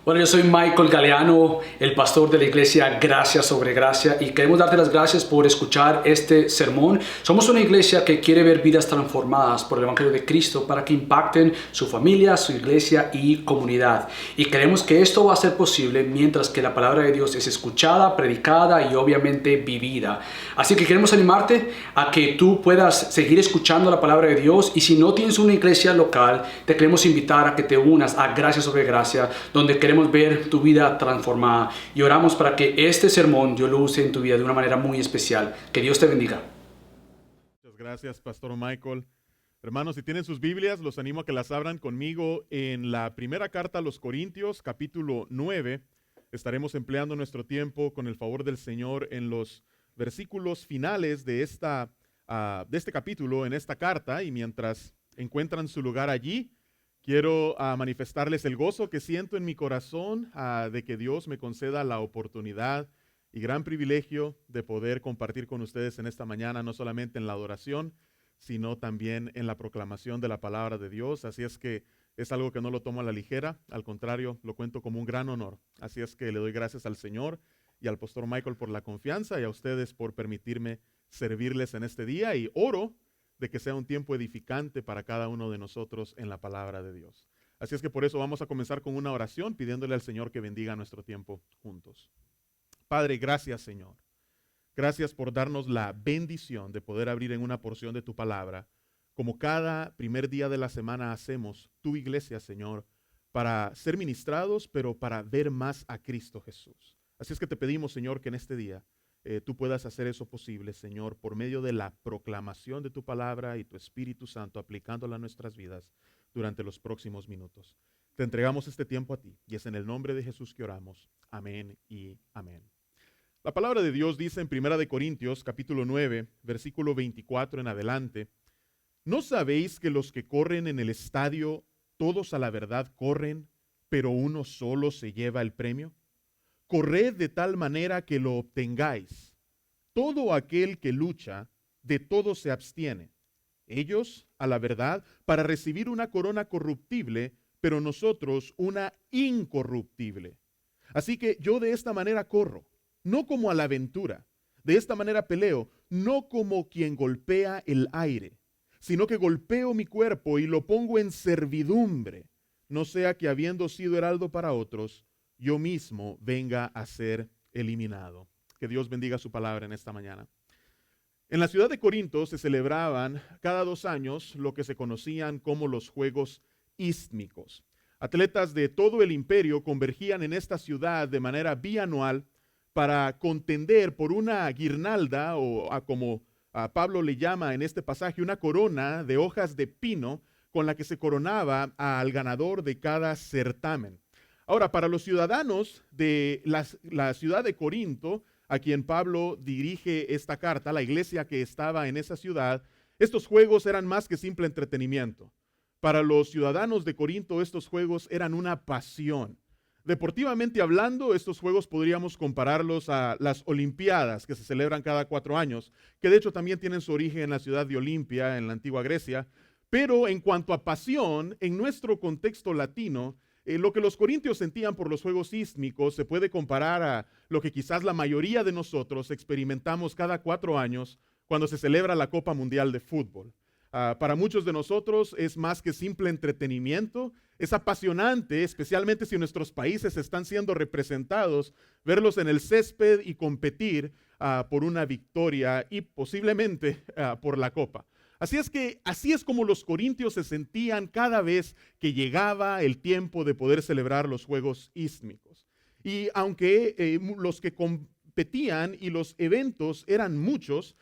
Bueno, yo soy Michael Galeano, el pastor de la iglesia Gracia sobre Gracia, y queremos darte las gracias por escuchar este sermón. Somos una iglesia que quiere ver vidas transformadas por el Evangelio de Cristo para que impacten su familia, su iglesia y comunidad. Y creemos que esto va a ser posible mientras que la palabra de Dios es escuchada, predicada y obviamente vivida. Así que queremos animarte a que tú puedas seguir escuchando la palabra de Dios, y si no tienes una iglesia local, te queremos invitar a que te unas a Gracia sobre Gracia, donde queremos ver tu vida transformada, y oramos para que este sermón Dios lo use en tu vida de una manera muy especial. Que Dios te bendiga. Muchas gracias, Pastor Michael. Hermanos, si tienen sus Biblias, los animo a que las abran conmigo en la primera carta a los Corintios, capítulo 9. Estaremos empleando nuestro tiempo con el favor del Señor en los versículos finales de este capítulo, en esta carta, y mientras encuentran su lugar allí, quiero manifestarles el gozo que siento en mi corazón de que Dios me conceda la oportunidad y gran privilegio de poder compartir con ustedes en esta mañana, no solamente en la adoración, sino también en la proclamación de la palabra de Dios. Así es que es algo que no lo tomo a la ligera, al contrario, lo cuento como un gran honor. Así es que le doy gracias al Señor y al pastor Michael por la confianza, y a ustedes por permitirme servirles en este día, y oro de que sea un tiempo edificante para cada uno de nosotros en la palabra de Dios. Así es que por eso vamos a comenzar con una oración pidiéndole al Señor que bendiga nuestro tiempo juntos. Padre, gracias, Señor. Gracias por darnos la bendición de poder abrir en una porción de tu palabra, como cada primer día de la semana hacemos, tu iglesia, Señor, para ser ministrados, pero para ver más a Cristo Jesús. Así es que te pedimos, Señor, que en este día tú puedas hacer eso posible, Señor, por medio de la proclamación de tu palabra y tu Espíritu Santo aplicándola a nuestras vidas durante los próximos minutos. Te entregamos este tiempo a ti, y es en el nombre de Jesús que oramos. Amén y amén. La palabra de Dios dice en 1 Corintios, capítulo 9, versículo 24 en adelante: ¿No sabéis que los que corren en el estadio, todos a la verdad corren, pero uno solo se lleva el premio? Corred de tal manera que lo obtengáis. Todo aquel que lucha, de todo se abstiene. Ellos, a la verdad, para recibir una corona corruptible, pero nosotros una incorruptible. Así que yo de esta manera corro, no como a la aventura. De esta manera peleo, no como quien golpea el aire, sino que golpeo mi cuerpo y lo pongo en servidumbre, no sea que habiendo sido heraldo para otros, yo mismo venga a ser eliminado. Que Dios bendiga su palabra en esta mañana. En la ciudad de Corinto se celebraban cada 2 años lo que se conocían como los Juegos Ístmicos. Atletas de todo el imperio convergían en esta ciudad de manera bianual para contender por una guirnalda, o como a Pablo le llama en este pasaje, una corona de hojas de pino con la que se coronaba al ganador de cada certamen. Ahora, para los ciudadanos de la ciudad de Corinto, a quien Pablo dirige esta carta, la iglesia que estaba en esa ciudad, estos juegos eran más que simple entretenimiento. Para los ciudadanos de Corinto, estos juegos eran una pasión. Deportivamente hablando, estos juegos podríamos compararlos a las Olimpiadas que se celebran cada 4 años, que de hecho también tienen su origen en la ciudad de Olimpia, en la antigua Grecia. Pero en cuanto a pasión, en nuestro contexto latino, lo que los corintios sentían por los Juegos Ístmicos se puede comparar a lo que quizás la mayoría de nosotros experimentamos cada 4 años cuando se celebra la Copa Mundial de Fútbol. Para muchos de nosotros es más que simple entretenimiento, es apasionante, especialmente si nuestros países están siendo representados, verlos en el césped y competir por una victoria y posiblemente por la Copa. Así es como los corintios se sentían cada vez que llegaba el tiempo de poder celebrar los Juegos Ístmicos. Y aunque los que competían y los eventos eran muchos,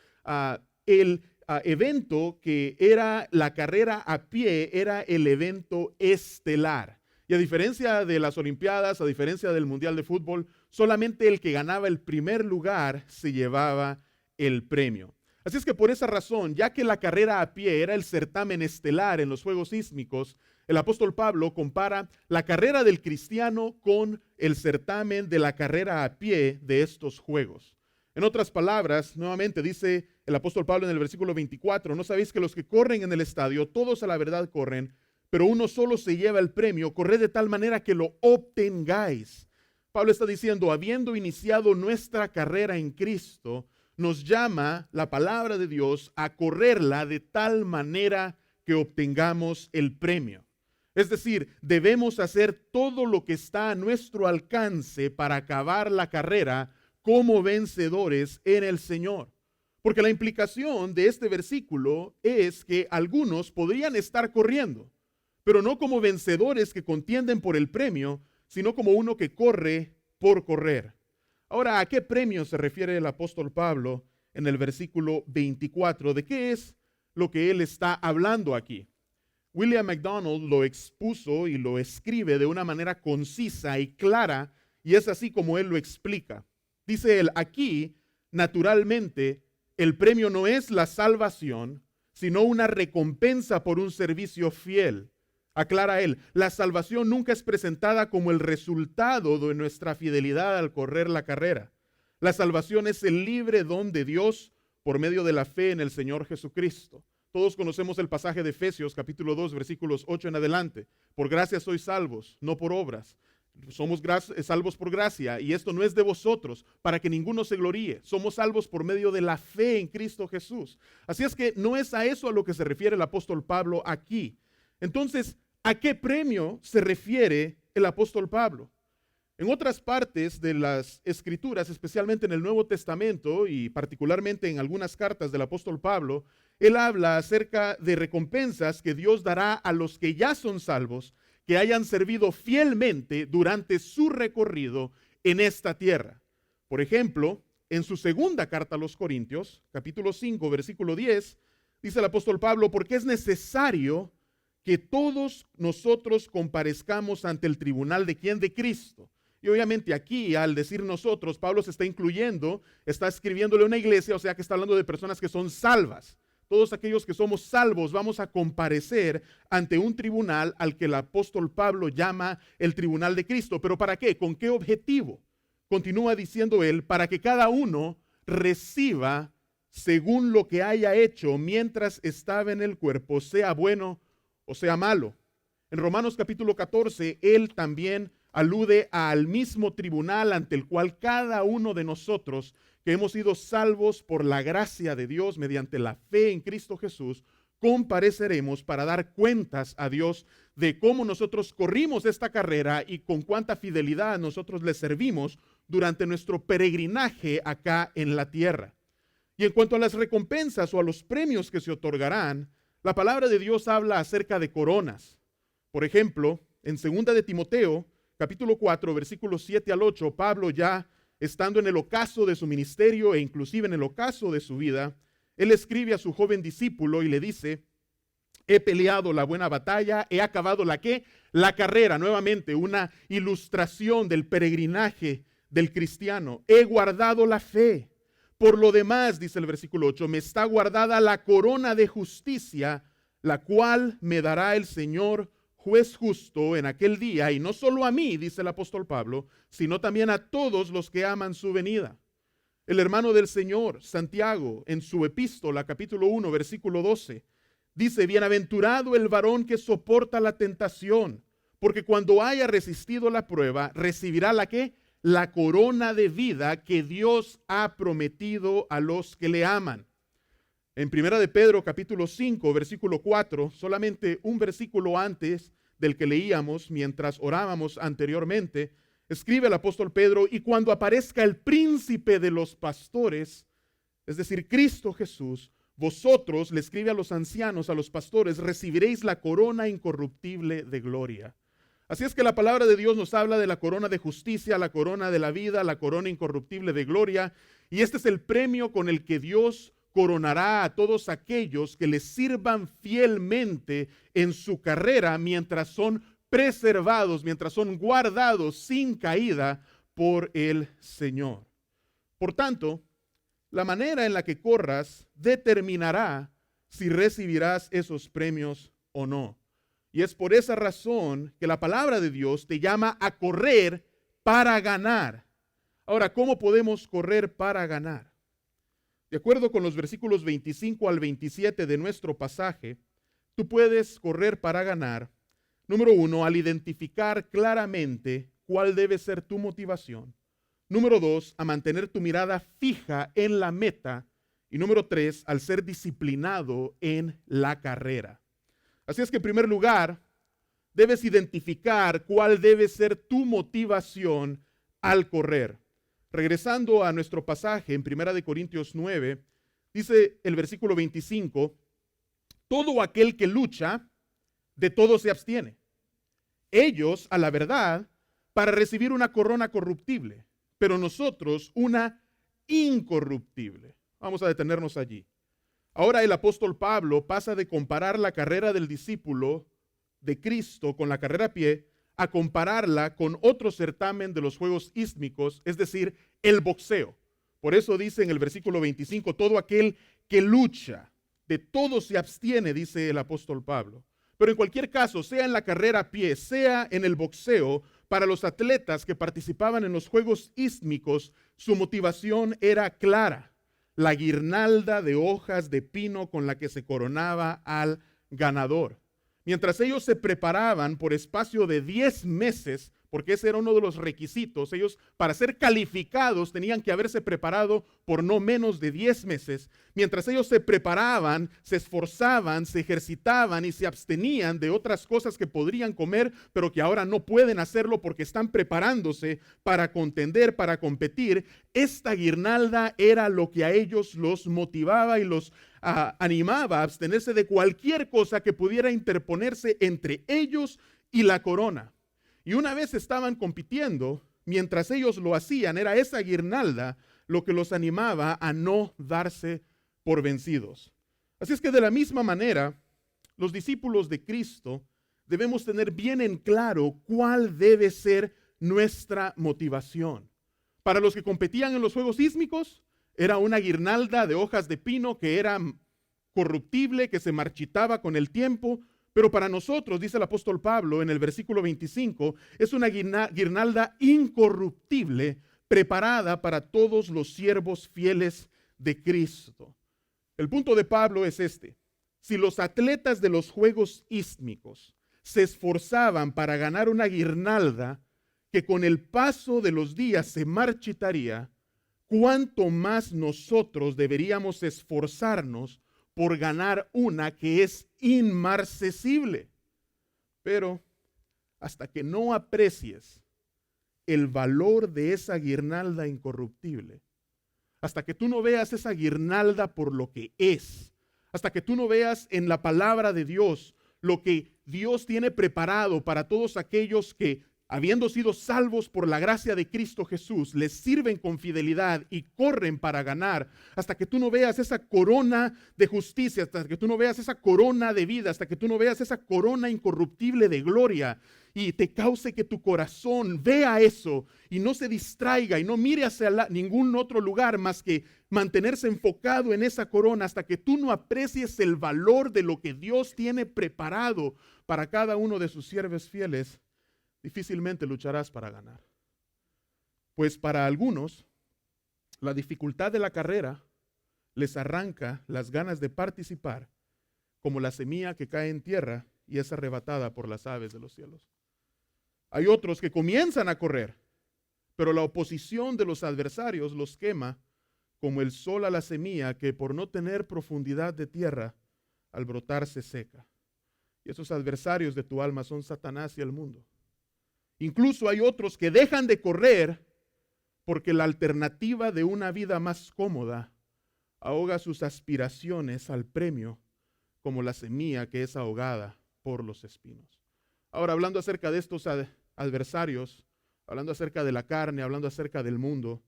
el evento que era la carrera a pie era el evento estelar. Y a diferencia de las Olimpiadas, a diferencia del Mundial de Fútbol, solamente el que ganaba el primer lugar se llevaba el premio. Así es que por esa razón, ya que la carrera a pie era el certamen estelar en los Juegos Ístmicos, el apóstol Pablo compara la carrera del cristiano con el certamen de la carrera a pie de estos Juegos. En otras palabras, nuevamente dice el apóstol Pablo en el versículo 24, ¿no sabéis que los que corren en el estadio, todos a la verdad corren, pero uno solo se lleva el premio. Corred de tal manera que lo obtengáis. Pablo está diciendo, habiendo iniciado nuestra carrera en Cristo, nos llama la palabra de Dios a correrla de tal manera que obtengamos el premio. Es decir, debemos hacer todo lo que está a nuestro alcance para acabar la carrera como vencedores en el Señor. Porque la implicación de este versículo es que algunos podrían estar corriendo, pero no como vencedores que contienden por el premio, sino como uno que corre por correr. Ahora, ¿a qué premio se refiere el apóstol Pablo en el versículo 24? ¿De qué es lo que él está hablando aquí? William MacDonald lo expuso y lo escribe de una manera concisa y clara, y es así como él lo explica. Dice él, aquí, naturalmente, el premio no es la salvación, sino una recompensa por un servicio fiel. Aclara él, la salvación nunca es presentada como el resultado de nuestra fidelidad al correr la carrera. La salvación es el libre don de Dios por medio de la fe en el Señor Jesucristo. Todos conocemos el pasaje de Efesios capítulo 2 versículos 8 en adelante. Por gracia sois salvos, no por obras. Somos salvos por gracia, y esto no es de vosotros, para que ninguno se gloríe. Somos salvos por medio de la fe en Cristo Jesús. Así es que no es a eso a lo que se refiere el apóstol Pablo aquí. Entonces, ¿a qué premio se refiere el apóstol Pablo? En otras partes de las Escrituras, especialmente en el Nuevo Testamento y particularmente en algunas cartas del apóstol Pablo, él habla acerca de recompensas que Dios dará a los que ya son salvos, que hayan servido fielmente durante su recorrido en esta tierra. Por ejemplo, en su segunda carta a los Corintios, capítulo 5, versículo 10, dice el apóstol Pablo, porque es necesario que todos nosotros comparezcamos ante el tribunal de ¿quién? De Cristo. Y obviamente aquí, al decir nosotros, Pablo se está incluyendo, está escribiéndole a una iglesia, o sea que está hablando de personas que son salvas. Todos aquellos que somos salvos vamos a comparecer ante un tribunal al que el apóstol Pablo llama el tribunal de Cristo. ¿Pero para qué? ¿Con qué objetivo? Continúa diciendo él, para que cada uno reciba según lo que haya hecho mientras estaba en el cuerpo, sea bueno o sea malo. En Romanos capítulo 14, él también alude al mismo tribunal ante el cual cada uno de nosotros que hemos sido salvos por la gracia de Dios mediante la fe en Cristo Jesús, compareceremos para dar cuentas a Dios de cómo nosotros corrimos esta carrera y con cuánta fidelidad nosotros le servimos durante nuestro peregrinaje acá en la tierra. Y en cuanto a las recompensas o a los premios que se otorgarán, la palabra de Dios habla acerca de coronas. Por ejemplo, en 2 de Timoteo, capítulo 4, versículos 7 al 8, Pablo ya estando en el ocaso de su ministerio e inclusive en el ocaso de su vida, él escribe a su joven discípulo y le dice, he peleado la buena batalla, he acabado ¿la qué? La carrera, nuevamente una ilustración del peregrinaje del cristiano. He guardado la fe. Por lo demás, dice el versículo 8, me está guardada la corona de justicia, la cual me dará el Señor juez justo en aquel día, y no solo a mí, dice el apóstol Pablo, sino también a todos los que aman su venida. El hermano del Señor, Santiago, en su epístola, capítulo 1, versículo 12, dice, bienaventurado el varón que soporta la tentación, porque cuando haya resistido la prueba, recibirá ¿la qué? La corona de vida que Dios ha prometido a los que le aman. En 1 de Pedro, capítulo 5, versículo 4, solamente un versículo antes del que leíamos mientras orábamos anteriormente, escribe el apóstol Pedro, y cuando aparezca el príncipe de los pastores, es decir, Cristo Jesús, vosotros, le escribe a los ancianos, a los pastores, recibiréis la corona incorruptible de gloria. Así es que la palabra de Dios nos habla de la corona de justicia, la corona de la vida, la corona incorruptible de gloria, y este es el premio con el que Dios coronará a todos aquellos que le sirvan fielmente en su carrera mientras son preservados, mientras son guardados sin caída por el Señor. Por tanto, la manera en la que corras determinará si recibirás esos premios o no. Y es por esa razón que la palabra de Dios te llama a correr para ganar. Ahora, ¿cómo podemos correr para ganar? De acuerdo con los versículos 25 al 27 de nuestro pasaje, tú puedes correr para ganar Número uno, al identificar claramente cuál debe ser tu motivación. Número dos, a mantener tu mirada fija en la meta. Y número tres, al ser disciplinado en la carrera. Así es que en primer lugar, debes identificar cuál debe ser tu motivación al correr. Regresando a nuestro pasaje en 1 Corintios 9, dice el versículo 25, todo aquel que lucha, de todo se abstiene. Ellos, a la verdad, para recibir una corona corruptible, pero nosotros una incorruptible. Vamos a detenernos allí. Ahora el apóstol Pablo pasa de comparar la carrera del discípulo de Cristo con la carrera a pie a compararla con otro certamen de los Juegos Ístmicos, es decir, el boxeo. Por eso dice en el versículo 25, todo aquel que lucha, de todo se abstiene, dice el apóstol Pablo. Pero en cualquier caso, sea en la carrera a pie, sea en el boxeo, para los atletas que participaban en los Juegos Ístmicos, su motivación era clara: la guirnalda de hojas de pino con la que se coronaba al ganador. Mientras ellos se preparaban por espacio de 10 meses, porque ese era uno de los requisitos, ellos para ser calificados tenían que haberse preparado por no menos de 10 meses. Mientras ellos se preparaban, se esforzaban, se ejercitaban y se abstenían de otras cosas que podrían comer, pero que ahora no pueden hacerlo porque están preparándose para contender, para competir. Esta guirnalda era lo que a ellos los motivaba y los animaba a abstenerse de cualquier cosa que pudiera interponerse entre ellos y la corona. Y una vez estaban compitiendo, mientras ellos lo hacían, era esa guirnalda lo que los animaba a no darse por vencidos. Así es que de la misma manera, los discípulos de Cristo debemos tener bien en claro cuál debe ser nuestra motivación. Para los que competían en los Juegos Ístmicos, era una guirnalda de hojas de pino que era corruptible, que se marchitaba con el tiempo. Pero para nosotros, dice el apóstol Pablo en el versículo 25, es una guirnalda incorruptible, preparada para todos los siervos fieles de Cristo. El punto de Pablo es este: si los atletas de los Juegos Ístmicos se esforzaban para ganar una guirnalda que con el paso de los días se marchitaría, ¿cuánto más nosotros deberíamos esforzarnos por ganar una que es inmarcesible? Pero hasta que no aprecies el valor de esa guirnalda incorruptible, hasta que tú no veas esa guirnalda por lo que es, hasta que tú no veas en la palabra de Dios lo que Dios tiene preparado para todos aquellos que, habiendo sido salvos por la gracia de Cristo Jesús, les sirven con fidelidad y corren para ganar, hasta que tú no veas esa corona de justicia, hasta que tú no veas esa corona de vida, hasta que tú no veas esa corona incorruptible de gloria, y te cause que tu corazón vea eso y no se distraiga y no mire hacia ningún otro lugar más que mantenerse enfocado en esa corona, hasta que tú no aprecies el valor de lo que Dios tiene preparado para cada uno de sus siervos fieles, difícilmente lucharás para ganar. Pues para algunos, la dificultad de la carrera les arranca las ganas de participar, como la semilla que cae en tierra y es arrebatada por las aves de los cielos. Hay otros que comienzan a correr, pero la oposición de los adversarios los quema como el sol a la semilla que por no tener profundidad de tierra, al brotar se seca. Y esos adversarios de tu alma son Satanás y el mundo. Incluso hay otros que dejan de correr porque la alternativa de una vida más cómoda ahoga sus aspiraciones al premio como la semilla que es ahogada por los espinos. Ahora, hablando acerca de estos adversarios, hablando acerca de la carne, hablando acerca del mundo,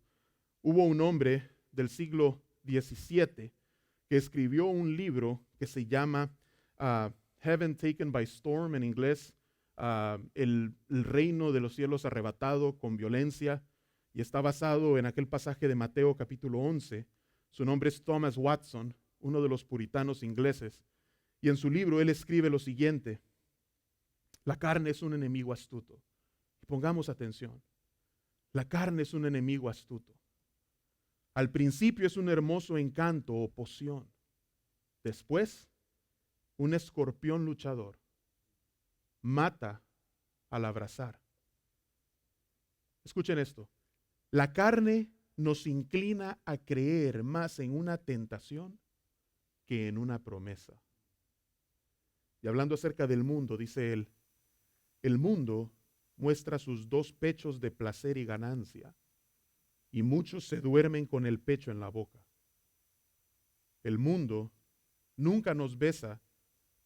hubo un hombre del siglo XVII que escribió un libro que se llama Heaven Taken by Storm, en inglés, el reino de los cielos arrebatado con violencia, y está basado en aquel pasaje de Mateo capítulo 11. Su nombre es Thomas Watson, uno de los puritanos ingleses, y en su libro él escribe lo siguiente: la carne es un enemigo astuto. Y pongamos atención, la carne es un enemigo astuto. Al principio es un hermoso encanto o poción, después un escorpión luchador. mata al abrazar. Escuchen esto. La carne nos inclina a creer más en una tentación que en una promesa. Y hablando acerca del mundo, dice él, el mundo muestra sus dos pechos de placer y ganancia, y muchos se duermen con el pecho en la boca. El mundo nunca nos besa,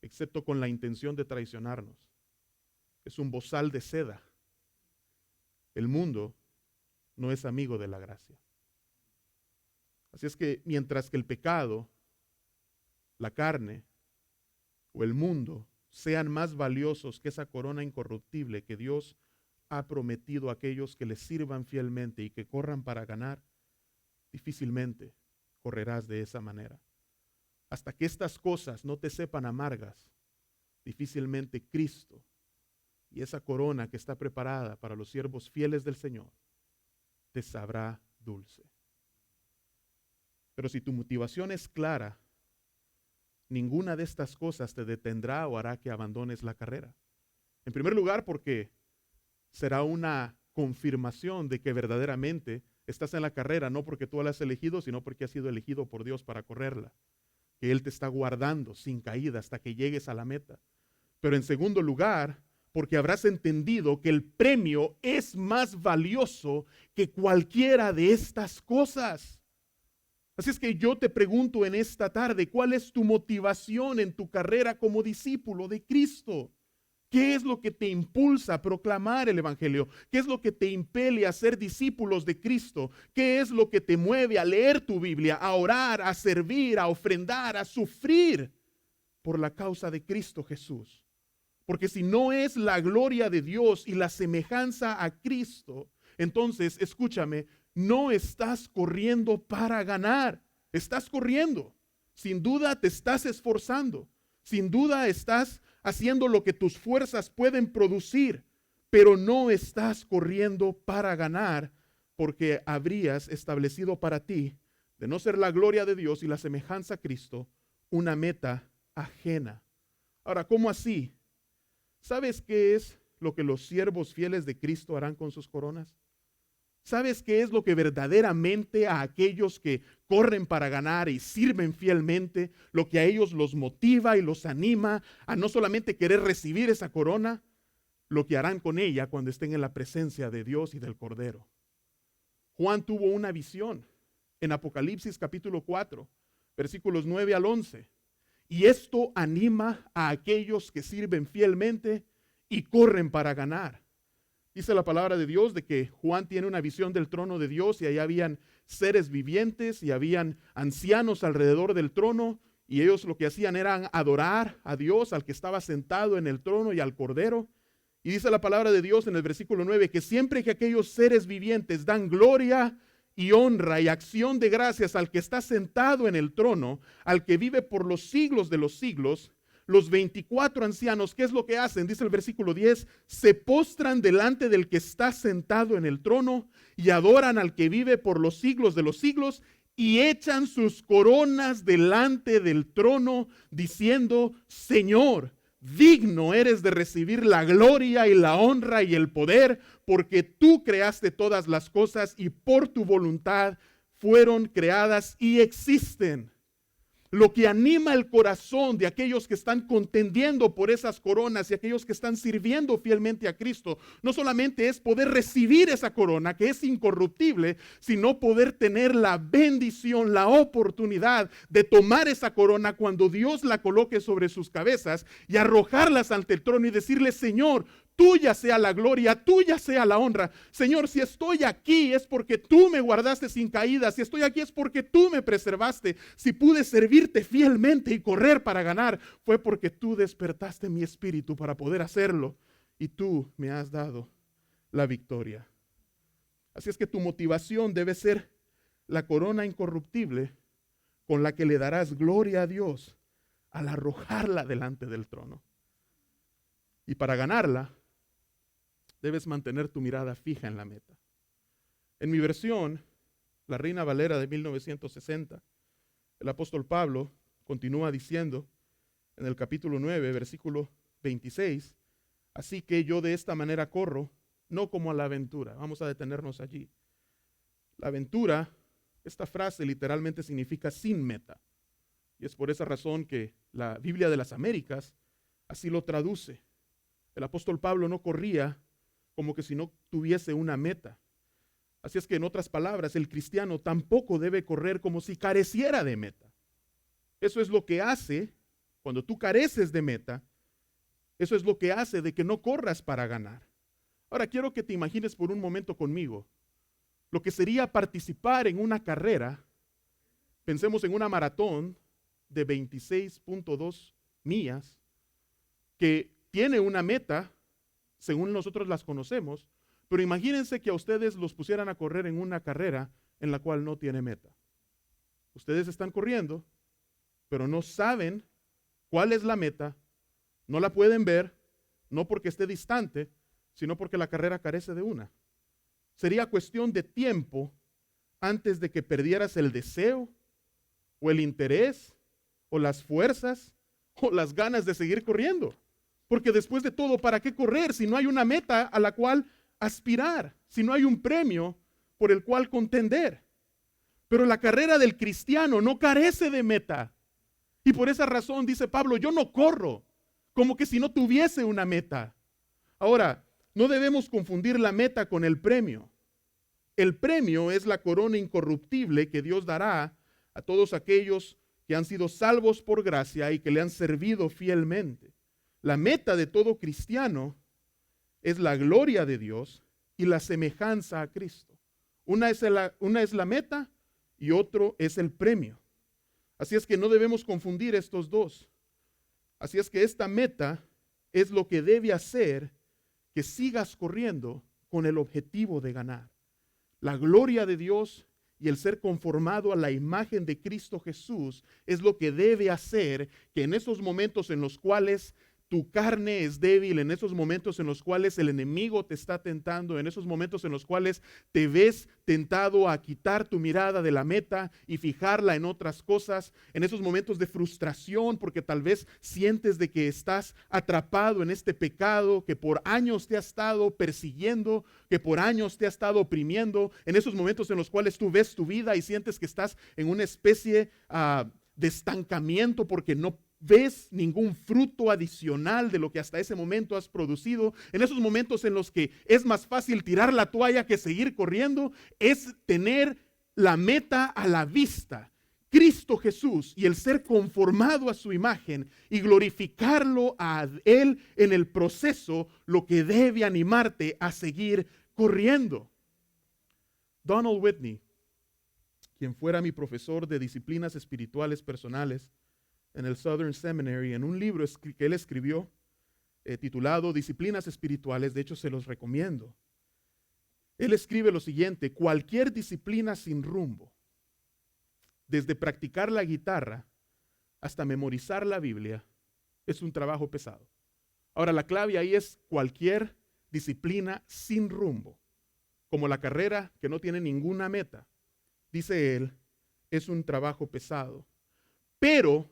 excepto con la intención de traicionarnos. Es un bozal de seda. El mundo no es amigo de la gracia. Así es que mientras que el pecado, la carne o el mundo sean más valiosos que esa corona incorruptible que Dios ha prometido a aquellos que le sirvan fielmente y que corran para ganar, difícilmente correrás de esa manera. Hasta que estas cosas no te sepan amargas, difícilmente Cristo y esa corona que está preparada para los siervos fieles del Señor te sabrá dulce. Pero si tu motivación es clara, ninguna de estas cosas te detendrá o hará que abandones la carrera. En primer lugar, porque será una confirmación de que verdaderamente estás en la carrera, no porque tú la has elegido, sino porque has sido elegido por Dios para correrla. Que Él te está guardando sin caída hasta que llegues a la meta. Pero en segundo lugar, porque habrás entendido que el premio es más valioso que cualquiera de estas cosas. Así es que yo te pregunto en esta tarde, ¿cuál es tu motivación en tu carrera como discípulo de Cristo? ¿Qué es lo que te impulsa a proclamar el Evangelio? ¿Qué es lo que te impele a ser discípulos de Cristo? ¿Qué es lo que te mueve a leer tu Biblia, a orar, a servir, a ofrendar, a sufrir por la causa de Cristo Jesús? Porque si no es la gloria de Dios y la semejanza a Cristo, entonces, escúchame, no estás corriendo para ganar, estás corriendo. Sin duda te estás esforzando, sin duda estás haciendo lo que tus fuerzas pueden producir, pero no estás corriendo para ganar, porque habrías establecido para ti, de no ser la gloria de Dios y la semejanza a Cristo, una meta ajena. Ahora, ¿cómo así? ¿Sabes qué es lo que los siervos fieles de Cristo harán con sus coronas? ¿Sabes qué es lo que verdaderamente a aquellos que corren para ganar y sirven fielmente, lo que a ellos los motiva y los anima a no solamente querer recibir esa corona, lo que harán con ella cuando estén en la presencia de Dios y del Cordero? Juan tuvo una visión en Apocalipsis capítulo 4, versículos 9 al 11. Y esto anima a aquellos que sirven fielmente y corren para ganar. Dice la palabra de Dios de que Juan tiene una visión del trono de Dios y ahí habían seres vivientes y habían ancianos alrededor del trono y ellos lo que hacían era adorar a Dios, al que estaba sentado en el trono y al Cordero. Y dice la palabra de Dios en el versículo 9 que siempre que aquellos seres vivientes dan gloria y honra y acción de gracias al que está sentado en el trono, al que vive por los siglos de los siglos, los 24 ancianos, ¿qué es lo que hacen? Dice el versículo 10, se postran delante del que está sentado en el trono y adoran al que vive por los siglos de los siglos y echan sus coronas delante del trono diciendo, Señor, digno eres de recibir la gloria y la honra y el poder, porque tú creaste todas las cosas y por tu voluntad fueron creadas y existen. Lo que anima el corazón de aquellos que están contendiendo por esas coronas y aquellos que están sirviendo fielmente a Cristo, no solamente es poder recibir esa corona que es incorruptible, sino poder tener la bendición, la oportunidad de tomar esa corona cuando Dios la coloque sobre sus cabezas y arrojarlas ante el trono y decirle, Señor, tuya sea la gloria, tuya sea la honra. Señor, si estoy aquí es porque tú me guardaste sin caída. Si estoy aquí es porque tú me preservaste. Si pude servirte fielmente y correr para ganar, fue porque tú despertaste mi espíritu para poder hacerlo. Y tú me has dado la victoria. Así es que tu motivación debe ser la corona incorruptible con la que le darás gloria a Dios al arrojarla delante del trono. Y para ganarla, debes mantener tu mirada fija en la meta. En mi versión, la Reina Valera de 1960, el apóstol Pablo continúa diciendo en el capítulo 9, versículo 26, Así que yo de esta manera corro, no como a la aventura. Vamos a detenernos allí. La aventura, esta frase literalmente significa sin meta. Y es por esa razón que la Biblia de las Américas así lo traduce. El apóstol Pablo no corría como que si no tuviese una meta. Así es que en otras palabras, el cristiano tampoco debe correr como si careciera de meta. Eso es lo que hace, cuando tú careces de meta, eso es lo que hace de que no corras para ganar. Ahora quiero que te imagines por un momento conmigo lo que sería participar en una carrera. Pensemos en una maratón de 26.2 millas que tiene una meta, según nosotros las conocemos, pero imagínense que a ustedes los pusieran a correr en una carrera en la cual no tiene meta. Ustedes están corriendo, pero no saben cuál es la meta, no la pueden ver, no porque esté distante, sino porque la carrera carece de una. Sería cuestión de tiempo antes de que perdieras el deseo o el interés o las fuerzas o las ganas de seguir corriendo. Porque después de todo, ¿para qué correr si no hay una meta a la cual aspirar? Si no hay un premio por el cual contender. Pero la carrera del cristiano no carece de meta. Y por esa razón dice Pablo, yo no corro como que si no tuviese una meta. Ahora, no debemos confundir la meta con el premio. El premio es la corona incorruptible que Dios dará a todos aquellos que han sido salvos por gracia y que le han servido fielmente. La meta de todo cristiano es la gloria de Dios y la semejanza a Cristo. Una es la meta y otro es el premio. Así es que no debemos confundir estos dos. Así es que esta meta es lo que debe hacer que sigas corriendo con el objetivo de ganar. La gloria de Dios y el ser conformado a la imagen de Cristo Jesús es lo que debe hacer que en esos momentos en los cuales tu carne es débil, en esos momentos en los cuales el enemigo te está tentando, en esos momentos en los cuales te ves tentado a quitar tu mirada de la meta y fijarla en otras cosas, en esos momentos de frustración porque tal vez sientes de que estás atrapado en este pecado que por años te ha estado persiguiendo, que por años te ha estado oprimiendo, en esos momentos en los cuales tú ves tu vida y sientes que estás en una especie de estancamiento porque no ves ningún fruto adicional de lo que hasta ese momento has producido, en esos momentos en los que es más fácil tirar la toalla que seguir corriendo, es tener la meta a la vista, Cristo Jesús, y el ser conformado a su imagen y glorificarlo a Él en el proceso, lo que debe animarte a seguir corriendo. Donald Whitney, quien fuera mi profesor de disciplinas espirituales personales en el Southern Seminary, en un libro que él escribió titulado Disciplinas Espirituales, de hecho se los recomiendo. Él escribe lo siguiente: cualquier disciplina sin rumbo, desde practicar la guitarra hasta memorizar la Biblia, es un trabajo pesado. Ahora, la clave ahí es cualquier disciplina sin rumbo, como la carrera que no tiene ninguna meta. Dice él, es un trabajo pesado. Pero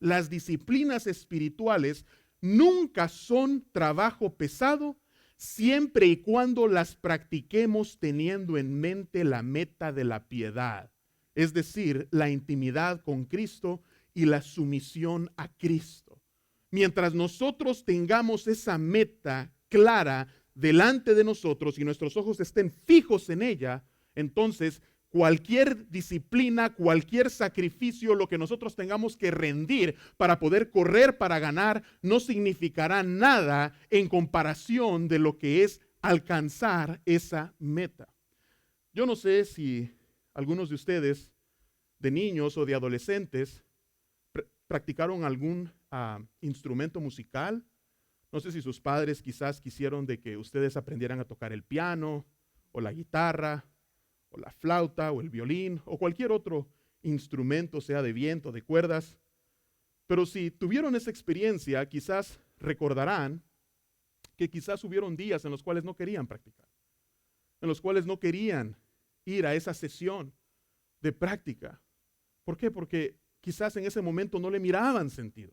las disciplinas espirituales nunca son trabajo pesado siempre y cuando las practiquemos teniendo en mente la meta de la piedad, es decir, la intimidad con Cristo y la sumisión a Cristo. Mientras nosotros tengamos esa meta clara delante de nosotros y nuestros ojos estén fijos en ella, entonces cualquier disciplina, cualquier sacrificio, lo que nosotros tengamos que rendir para poder correr, para ganar, no significará nada en comparación de lo que es alcanzar esa meta. Yo no sé si algunos de ustedes, de niños o de adolescentes, practicaron algún instrumento musical. No sé si sus padres quizás quisieron de que ustedes aprendieran a tocar el piano o la guitarra, o la flauta, o el violín, o cualquier otro instrumento, sea de viento, de cuerdas. Pero si tuvieron esa experiencia, quizás recordarán que quizás hubieron días en los cuales no querían practicar, en los cuales no querían ir a esa sesión de práctica. ¿Por qué? Porque quizás en ese momento no le miraban sentido.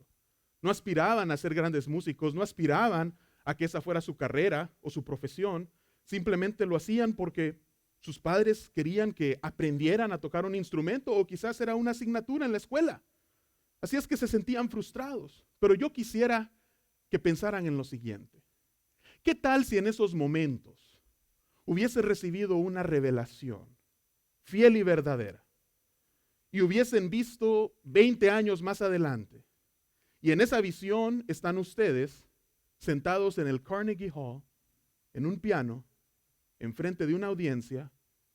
No aspiraban a ser grandes músicos, no aspiraban a que esa fuera su carrera o su profesión. Simplemente lo hacían porque sus padres querían que aprendieran a tocar un instrumento o quizás era una asignatura en la escuela. Así es que se sentían frustrados. Pero yo quisiera que pensaran en lo siguiente. ¿Qué tal si en esos momentos hubiese recibido una revelación fiel y verdadera y hubiesen visto 20 años más adelante y en esa visión están ustedes sentados en el Carnegie Hall, en un piano, enfrente de una audiencia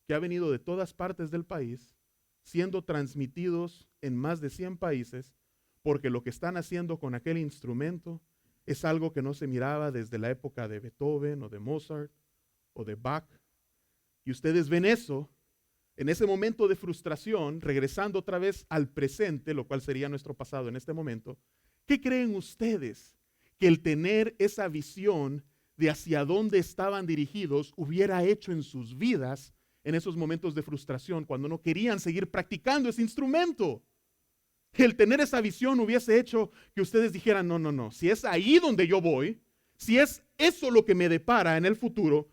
que ha venido de todas partes del país, siendo transmitidos en más de 100 países, porque lo que están haciendo con aquel instrumento es algo que no se miraba desde la época de Beethoven o de Mozart o de Bach? Y ustedes ven eso, en ese momento de frustración, regresando otra vez al presente, lo cual sería nuestro pasado en este momento. ¿Qué creen ustedes que el tener esa visión de hacia dónde estaban dirigidos hubiera hecho en sus vidas en esos momentos de frustración cuando no querían seguir practicando ese instrumento? El tener esa visión hubiese hecho que ustedes dijeran, no, no, no, si es ahí donde yo voy, si es eso lo que me depara en el futuro,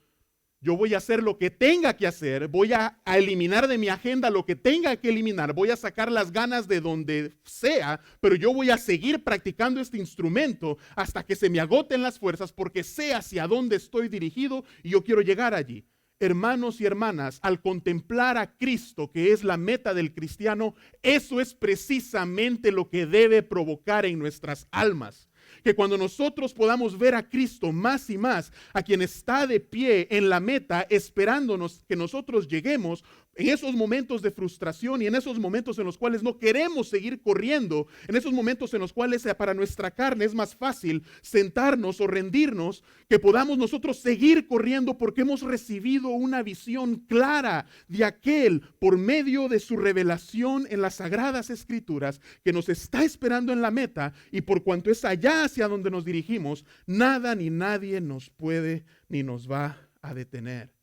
yo voy a hacer lo que tenga que hacer, voy a eliminar de mi agenda lo que tenga que eliminar, voy a sacar las ganas de donde sea, pero yo voy a seguir practicando este instrumento hasta que se me agoten las fuerzas porque sé hacia dónde estoy dirigido y yo quiero llegar allí. Hermanos y hermanas, al contemplar a Cristo, que es la meta del cristiano, eso es precisamente lo que debe provocar en nuestras almas. Que cuando nosotros podamos ver a Cristo más y más, a quien está de pie en la meta, esperándonos que nosotros lleguemos, en esos momentos de frustración y en esos momentos en los cuales no queremos seguir corriendo, en esos momentos en los cuales para nuestra carne es más fácil sentarnos o rendirnos, que podamos nosotros seguir corriendo porque hemos recibido una visión clara de aquel por medio de su revelación en las Sagradas Escrituras que nos está esperando en la meta, y por cuanto es allá hacia donde nos dirigimos, nada ni nadie nos puede ni nos va a detener.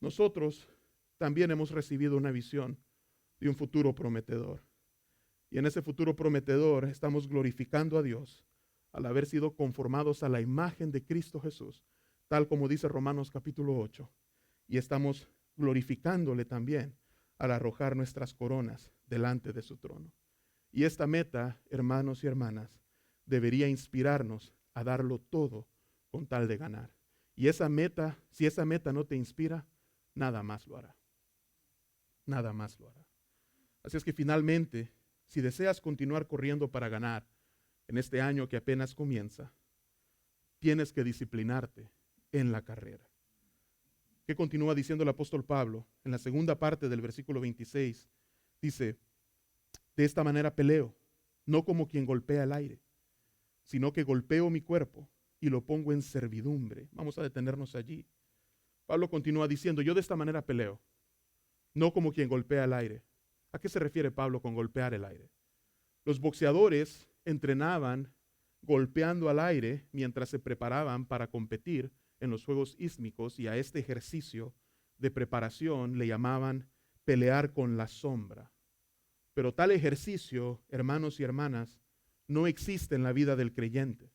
Nosotros también hemos recibido una visión de un futuro prometedor. Y en ese futuro prometedor estamos glorificando a Dios al haber sido conformados a la imagen de Cristo Jesús, tal como dice Romanos capítulo 8. Y estamos glorificándole también al arrojar nuestras coronas delante de su trono. Y esta meta, hermanos y hermanas, debería inspirarnos a darlo todo con tal de ganar. Y esa meta, si esa meta no te inspira, nada más lo hará. Nada más lo hará. Así es que finalmente, si deseas continuar corriendo para ganar en este año que apenas comienza, tienes que disciplinarte en la carrera. ¿Qué continúa diciendo el apóstol Pablo? En la segunda parte del versículo 26, dice, de esta manera peleo, no como quien golpea el aire, sino que golpeo mi cuerpo y lo pongo en servidumbre. Vamos a detenernos allí. Pablo continúa diciendo, yo de esta manera peleo, no como quien golpea el aire. ¿A qué se refiere Pablo con golpear el aire? Los boxeadores entrenaban golpeando al aire mientras se preparaban para competir en los Juegos Ístmicos, y a este ejercicio de preparación le llamaban pelear con la sombra. Pero tal ejercicio, hermanos y hermanas, no existe en la vida del creyente.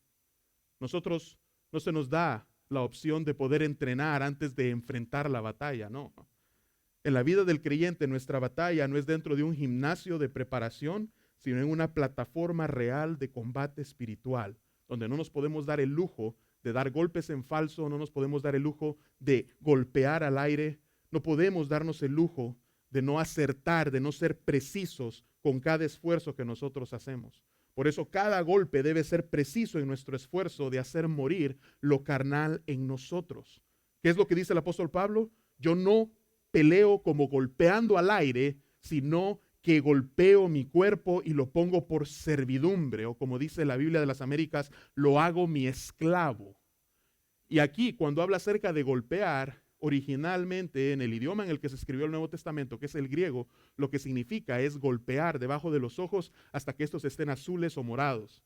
Nosotros no se nos da la opción de poder entrenar antes de enfrentar la batalla, no. En la vida del creyente, nuestra batalla no es dentro de un gimnasio de preparación, sino en una plataforma real de combate espiritual, donde no nos podemos dar el lujo de dar golpes en falso, no nos podemos dar el lujo de golpear al aire, no podemos darnos el lujo de no acertar, de no ser precisos con cada esfuerzo que nosotros hacemos. Por eso cada golpe debe ser preciso en nuestro esfuerzo de hacer morir lo carnal en nosotros. ¿Qué es lo que dice el apóstol Pablo? Yo no peleo como golpeando al aire, sino que golpeo mi cuerpo y lo pongo por servidumbre, o como dice la Biblia de las Américas, lo hago mi esclavo. Y aquí, cuando habla acerca de golpear, originalmente en el idioma en el que se escribió el Nuevo Testamento, que es el griego, lo que significa es golpear debajo de los ojos hasta que estos estén azules o morados.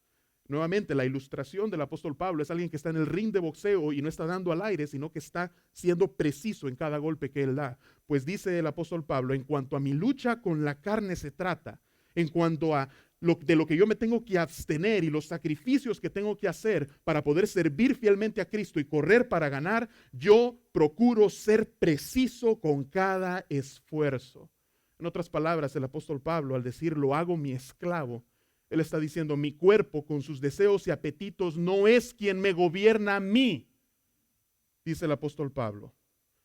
Nuevamente, la ilustración del apóstol Pablo es alguien que está en el ring de boxeo y no está dando al aire, sino que está siendo preciso en cada golpe que él da. Pues dice el apóstol Pablo, en cuanto a mi lucha con la carne se trata, en cuanto a de lo que yo me tengo que abstener y los sacrificios que tengo que hacer para poder servir fielmente a Cristo y correr para ganar, yo procuro ser preciso con cada esfuerzo. En otras palabras, el apóstol Pablo, al decir lo hago mi esclavo, él está diciendo mi cuerpo con sus deseos y apetitos no es quien me gobierna a mí, dice el apóstol Pablo.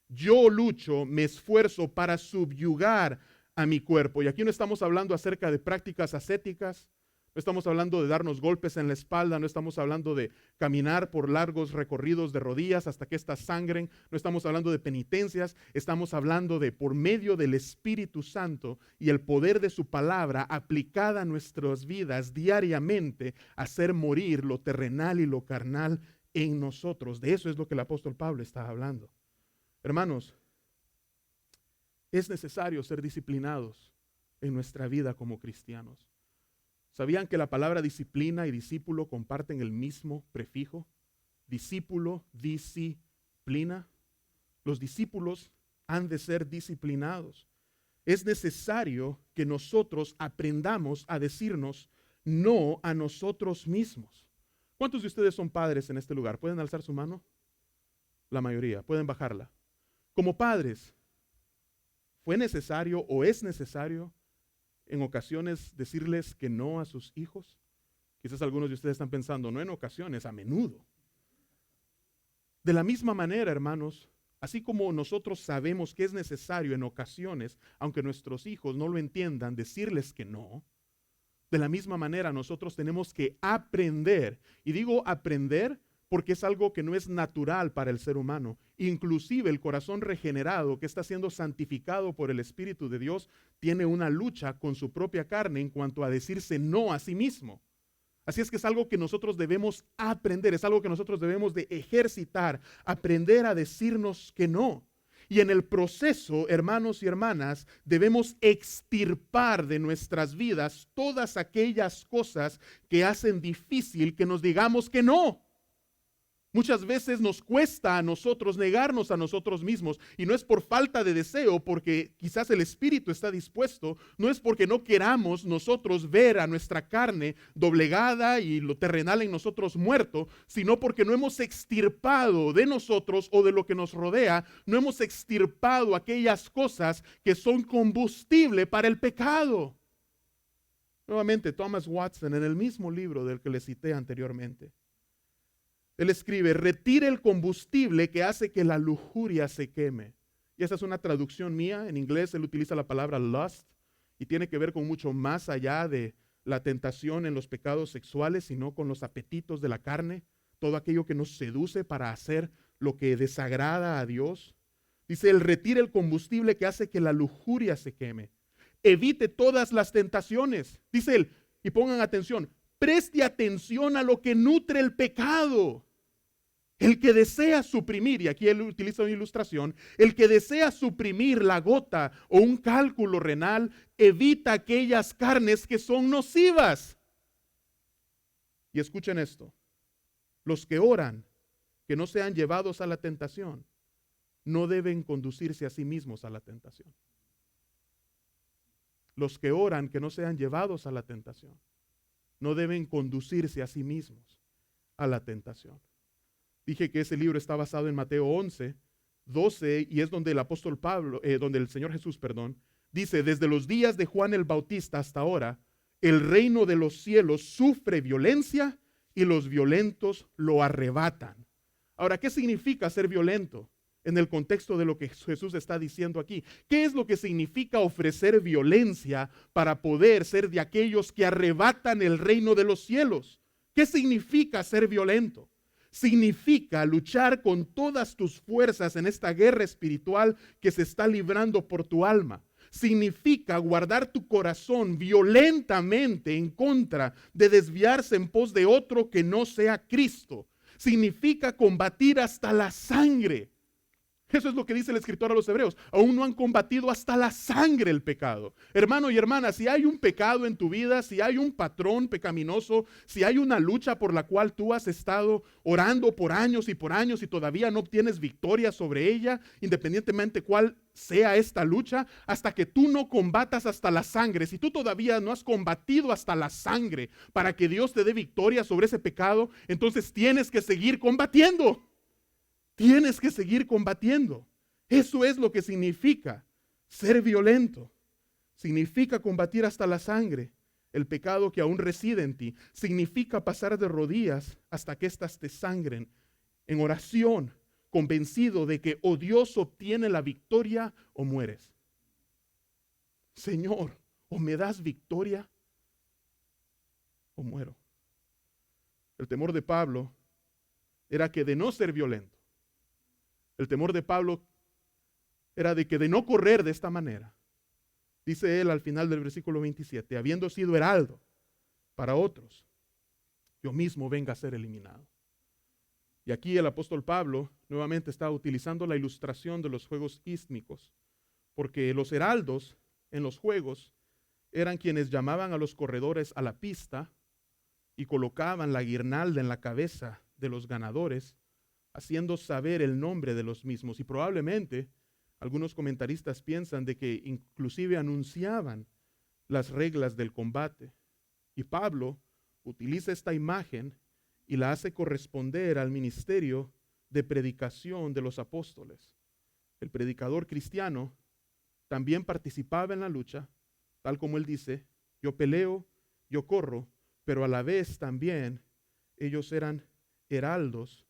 Yo lucho, me esfuerzo para subyugar a mi cuerpo. Y aquí no estamos hablando acerca de prácticas ascéticas, no estamos hablando de darnos golpes en la espalda, no estamos hablando de caminar por largos recorridos de rodillas hasta que éstas sangren, no estamos hablando de penitencias, estamos hablando de por medio del Espíritu Santo y el poder de su palabra aplicada a nuestras vidas diariamente, hacer morir lo terrenal y lo carnal en nosotros. De eso es lo que el apóstol Pablo está hablando. Hermanos, es necesario ser disciplinados en nuestra vida como cristianos. ¿Sabían que la palabra disciplina y discípulo comparten el mismo prefijo? Discípulo, disciplina. Los discípulos han de ser disciplinados. Es necesario que nosotros aprendamos a decirnos no a nosotros mismos. ¿Cuántos de ustedes son padres en este lugar? ¿Pueden alzar su mano? La mayoría. ¿Pueden bajarla? Como padres, ¿fue necesario o es necesario en ocasiones decirles que no a sus hijos? Quizás algunos de ustedes están pensando, no en ocasiones, a menudo. De la misma manera, hermanos, así como nosotros sabemos que es necesario en ocasiones, aunque nuestros hijos no lo entiendan, decirles que no, de la misma manera nosotros tenemos que aprender, y digo aprender porque es algo que no es natural para el ser humano. Inclusive el corazón regenerado que está siendo santificado por el Espíritu de Dios tiene una lucha con su propia carne en cuanto a decirse no a sí mismo. Así es que es algo que nosotros debemos aprender, es algo que nosotros debemos de ejercitar, aprender a decirnos que no. Y en el proceso, hermanos y hermanas, debemos extirpar de nuestras vidas todas aquellas cosas que hacen difícil que nos digamos que no. Muchas veces nos cuesta a nosotros negarnos a nosotros mismos, y no es por falta de deseo, porque quizás el espíritu está dispuesto, no es porque no queramos nosotros ver a nuestra carne doblegada y lo terrenal en nosotros muerto, sino porque no hemos extirpado de nosotros o de lo que nos rodea, no hemos extirpado aquellas cosas que son combustible para el pecado. Nuevamente, Thomas Watson, en el mismo libro del que le cité anteriormente, él escribe, retire el combustible que hace que la lujuria se queme. Y esa es una traducción mía. En inglés él utiliza la palabra lust y tiene que ver con mucho más allá de la tentación en los pecados sexuales, sino con los apetitos de la carne, todo aquello que nos seduce para hacer lo que desagrada a Dios. Dice, él retire el combustible que hace que la lujuria se queme. Evite todas las tentaciones. Dice él, y pongan atención, preste atención a lo que nutre el pecado. El que desea suprimir, y aquí él utiliza una ilustración, el que desea suprimir la gota o un cálculo renal, evita aquellas carnes que son nocivas. Y escuchen esto, los que oran que no sean llevados a la tentación, no deben conducirse a sí mismos a la tentación. Los que oran que no sean llevados a la tentación, no deben conducirse a sí mismos a la tentación. Dije que ese libro está basado en Mateo 11, 12, y es donde el apóstol Pablo, donde el Señor Jesús, dice, desde los días de Juan el Bautista hasta ahora, el reino de los cielos sufre violencia y los violentos lo arrebatan. Ahora, ¿qué significa ser violento en el contexto de lo que Jesús está diciendo aquí? ¿Qué es lo que significa ofrecer violencia para poder ser de aquellos que arrebatan el reino de los cielos? ¿Qué significa ser violento? Significa luchar con todas tus fuerzas en esta guerra espiritual que se está librando por tu alma. Significa guardar tu corazón violentamente en contra de desviarse en pos de otro que no sea Cristo. Significa combatir hasta la sangre. Eso es lo que dice el escritor a los hebreos. Aún no han combatido hasta la sangre el pecado. Hermano y hermana, si hay un pecado en tu vida, si hay un patrón pecaminoso, si hay una lucha por la cual tú has estado orando por años y todavía no obtienes victoria sobre ella, independientemente cuál sea esta lucha, hasta que tú no combatas hasta la sangre, si tú todavía no has combatido hasta la sangre para que Dios te dé victoria sobre ese pecado, entonces tienes que seguir combatiendo. Tienes que seguir combatiendo. Eso es lo que significa ser violento. Significa combatir hasta la sangre el pecado que aún reside en ti. Significa pasar de rodillas hasta que éstas te sangren en oración, convencido de que o Dios obtiene la victoria o mueres. Señor, o me das victoria o muero. El temor de Pablo era que de no ser violento, el temor de Pablo era de que de no correr de esta manera, dice él al final del versículo 27, habiendo sido heraldo para otros, yo mismo venga a ser eliminado. Y aquí el apóstol Pablo nuevamente está utilizando la ilustración de los juegos ístmicos, porque los heraldos en los juegos eran quienes llamaban a los corredores a la pista y colocaban la guirnalda en la cabeza de los ganadores, haciendo saber el nombre de los mismos. Y probablemente algunos comentaristas piensan de que inclusive anunciaban las reglas del combate. Y Pablo utiliza esta imagen y la hace corresponder al ministerio de predicación de los apóstoles. El predicador cristiano también participaba en la lucha, tal como él dice, yo peleo, yo corro, pero a la vez también ellos eran heraldos.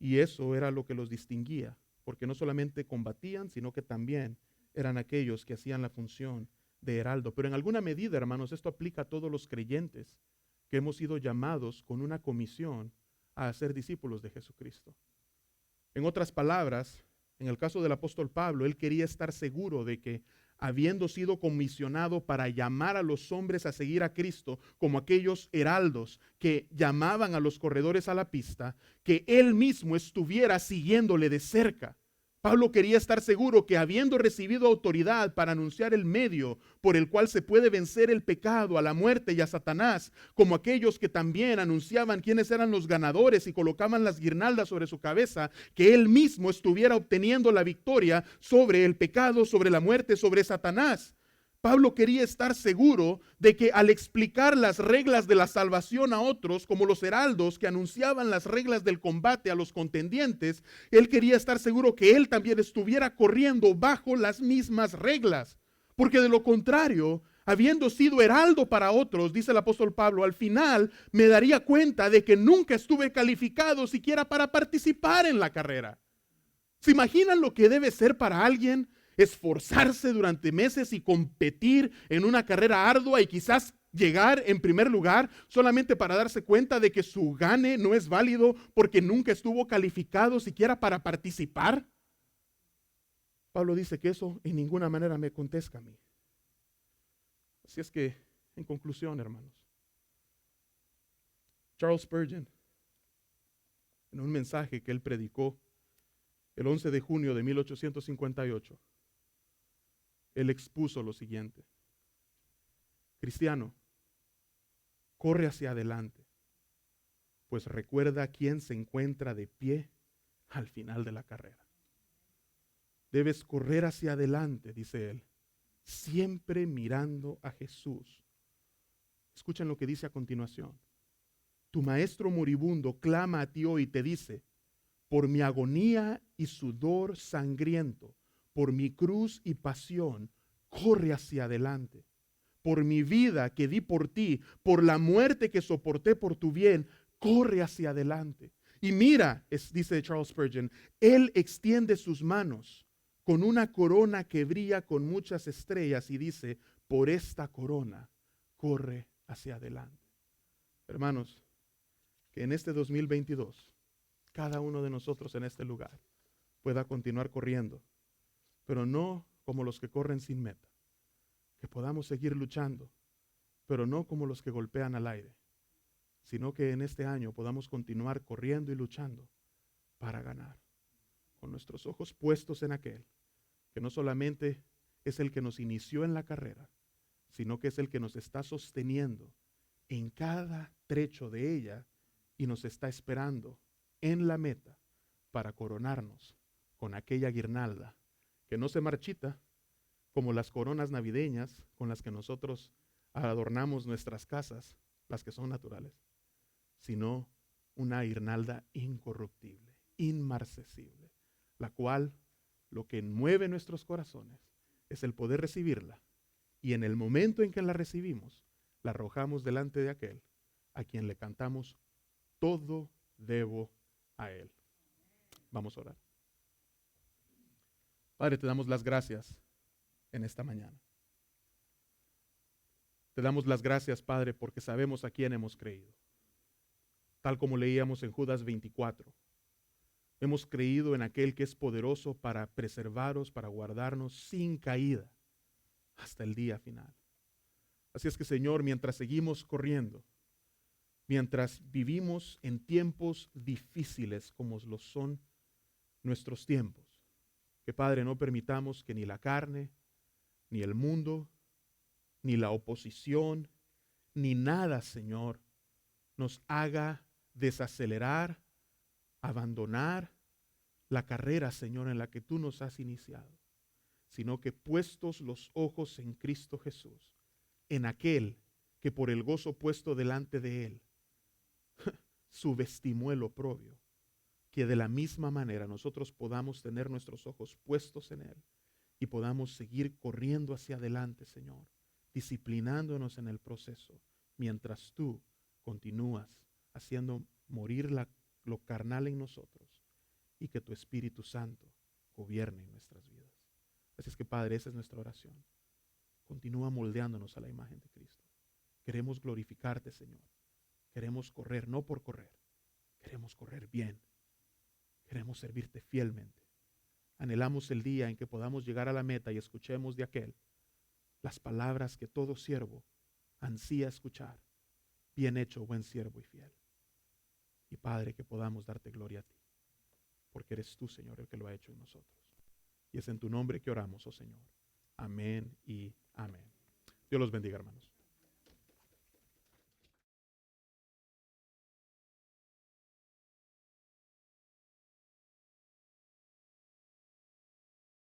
Y eso era lo que los distinguía, porque no solamente combatían, sino que también eran aquellos que hacían la función de heraldo. Pero en alguna medida, hermanos, esto aplica a todos los creyentes que hemos sido llamados con una comisión a ser discípulos de Jesucristo. En otras palabras, en el caso del apóstol Pablo, él quería estar seguro de que habiendo sido comisionado para llamar a los hombres a seguir a Cristo, como aquellos heraldos que llamaban a los corredores a la pista, que él mismo estuviera siguiéndole de cerca. Pablo quería estar seguro que habiendo recibido autoridad para anunciar el medio por el cual se puede vencer el pecado, a la muerte y a Satanás, como aquellos que también anunciaban quiénes eran los ganadores y colocaban las guirnaldas sobre su cabeza, que él mismo estuviera obteniendo la victoria sobre el pecado, sobre la muerte, sobre Satanás. Pablo quería estar seguro de que al explicar las reglas de la salvación a otros, como los heraldos que anunciaban las reglas del combate a los contendientes, él quería estar seguro que él también estuviera corriendo bajo las mismas reglas. Porque de lo contrario, habiendo sido heraldo para otros, dice el apóstol Pablo, al final me daría cuenta de que nunca estuve calificado siquiera para participar en la carrera. ¿Se imaginan lo que debe ser para alguien esforzarse durante meses y competir en una carrera ardua y quizás llegar en primer lugar solamente para darse cuenta de que su gane no es válido porque nunca estuvo calificado siquiera para participar? Pablo dice que eso en ninguna manera me acontezca a mí. Así es que, en conclusión, hermanos, Charles Spurgeon, en un mensaje que él predicó el 11 de junio de 1858, él expuso lo siguiente: cristiano, corre hacia adelante, pues recuerda quién se encuentra de pie al final de la carrera. Debes correr hacia adelante, dice él, siempre mirando a Jesús. Escuchen lo que dice a continuación. Tu maestro moribundo clama a ti hoy y te dice: por mi agonía y sudor sangriento, por mi cruz y pasión, corre hacia adelante. Por mi vida que di por ti, por la muerte que soporté por tu bien, corre hacia adelante. Y mira, dice Charles Spurgeon, él extiende sus manos con una corona que brilla con muchas estrellas y dice: por esta corona, corre hacia adelante. Hermanos, que en este 2022, cada uno de nosotros en este lugar pueda continuar corriendo, pero no como los que corren sin meta. Que podamos seguir luchando, pero no como los que golpean al aire, sino que en este año podamos continuar corriendo y luchando para ganar. con nuestros ojos puestos en aquel que no solamente es el que nos inició en la carrera, sino que es el que nos está sosteniendo en cada trecho de ella y nos está esperando en la meta para coronarnos con aquella guirnalda que no se marchita como las coronas navideñas con las que nosotros adornamos nuestras casas, las que son naturales, sino una guirnalda incorruptible, inmarcesible, la cual lo que mueve nuestros corazones es el poder recibirla, y en el momento en que la recibimos, la arrojamos delante de aquel a quien le cantamos: todo debo a él. Vamos a orar. Padre, te damos las gracias en esta mañana. Te damos las gracias, Padre, porque sabemos a quién hemos creído. Tal como leíamos en Judas 24, hemos creído en aquel que es poderoso para preservaros, para guardarnos sin caída hasta el día final. Así es que, Señor, mientras seguimos corriendo, mientras vivimos en tiempos difíciles como lo son nuestros tiempos, que, Padre, no permitamos que ni la carne, ni el mundo, ni la oposición, ni nada, Señor, nos haga desacelerar, abandonar la carrera, Señor, en la que tú nos has iniciado, sino que puestos los ojos en Cristo Jesús, en aquel que por el gozo puesto delante de él subestimó el oprobio, que de la misma manera nosotros podamos tener nuestros ojos puestos en él y podamos seguir corriendo hacia adelante, Señor, disciplinándonos en el proceso, mientras tú continúas haciendo morir lo carnal en nosotros y que tu Espíritu Santo gobierne en nuestras vidas. Así es que, Padre, esa es nuestra oración. Continúa moldeándonos a la imagen de Cristo. Queremos glorificarte, Señor. Queremos correr, no por correr. Queremos correr bien. Queremos servirte fielmente. Anhelamos el día en que podamos llegar a la meta y escuchemos de aquel las palabras que todo siervo ansía escuchar. Bien hecho, buen siervo y fiel. Y, Padre, que podamos darte gloria a ti, porque eres tú, Señor, el que lo ha hecho en nosotros. Y es en tu nombre que oramos, oh Señor. Amén y amén. Dios los bendiga, hermanos.